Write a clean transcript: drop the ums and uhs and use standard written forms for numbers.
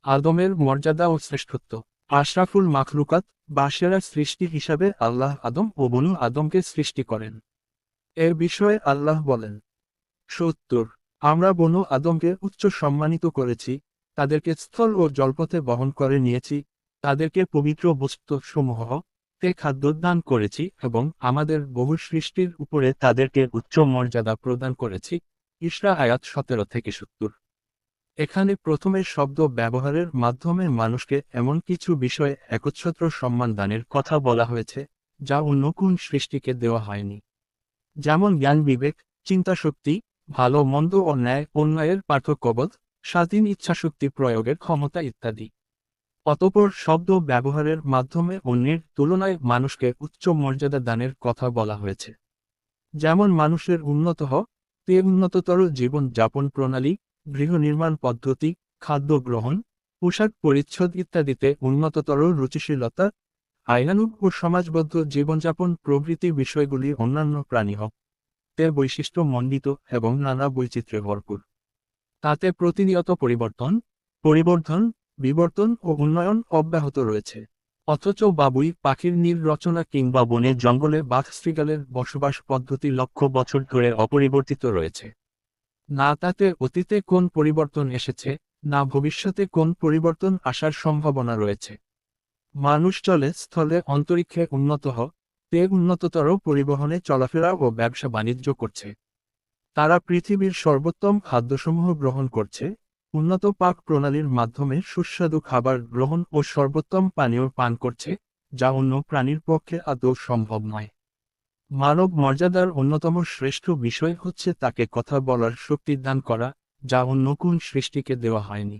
আদমের মর্যাদা ও শ্রেষ্ঠত্ব। আশরাফুল মাখলুকাত বা সেরা সৃষ্টি হিসাবে আল্লাহ আদম ও বনু আদমকে সৃষ্টি করেন। এ বিষয়ে আল্লাহ বলেন, ৭০ আমরা বনু আদমকে উচ্চ সম্মানিত করেছি, তাদেরকে স্থল ও জলপথে বহন করে নিয়েছি, তাদেরকে পবিত্র বস্তুসমূহ তে খাদ্য দান করেছি এবং আমাদের বহু সৃষ্টির উপরে তাদেরকে উচ্চ মর্যাদা প্রদান করেছি। ইসরা আয়াত ১৭ থেকে ৭০। এখানে প্রথমে শব্দ ব্যবহারের মাধ্যমে মানুষকে এমন কিছু বিষয়ে একচ্ছত্র সম্মান দানের কথা বলা হয়েছে, যা অন্য কোন সৃষ্টিকে দেওয়া হয়নি। যেমন জ্ঞান, বিবেক, চিন্তাশক্তি, ভালো মন্দ ও ন্যায় অন্যায়ের পার্থক্যবোধ, স্বাধীন ইচ্ছাশক্তি প্রয়োগের ক্ষমতা ইত্যাদি। অতঃপর শব্দ ব্যবহারের মাধ্যমে অন্যের তুলনায় মানুষকে উচ্চ মর্যাদা দানের কথা বলা হয়েছে। যেমন মানুষের তে উন্নততর জীবন যাপন প্রণালী, গৃহ নির্মাণ পদ্ধতি, খাদ্য গ্রহণ, পোশাক পরিচ্ছদ ইত্যাদিতে উন্নততর রুচিশীলতা, আইনানুগ ও সমাজবদ্ধ জীবনযাপন প্রভৃতি বিষয়গুলি অন্যান্য প্রাণী তে বৈশিষ্ট্য মণ্ডিত এবং নানা বৈচিত্র্যে ভরপুর। তাতে প্রতিনিয়ত পরিবর্ধন, বিবর্তন ও উন্নয়ন অব্যাহত রয়েছে। অথচ বাবুই পাখির রচনা কিংবা বনে জঙ্গলে বাঘ শৃগালের বসবাস পদ্ধতি লক্ষ বছর ধরে অপরিবর্তিত রয়েছে। না তাতে অতীতে কোন পরিবর্তন এসেছে, না ভবিষ্যতে কোন পরিবর্তন আসার সম্ভাবনা রয়েছে। মানুষ জলে স্থলে অন্তরিক্ষে তে উন্নততর পরিবহনে চলাফেরা ও ব্যবসা বাণিজ্য করছে। তারা পৃথিবীর সর্বোত্তম খাদ্যসমূহ গ্রহণ করছে, উন্নত পাক প্রণালীর মাধ্যমে সুস্বাদু খাবার গ্রহণ ও সর্বোত্তম পানীয় পান করছে, যা অন্য প্রাণীর পক্ষে আদৌ সম্ভব নয়। মানব মর্যাদার অন্যতম শ্রেষ্ঠ বিষয় হচ্ছে তাকে কথা বলার শক্তি দান করা, যা অন্য কোন সৃষ্টিকে দেওয়া হয়নি।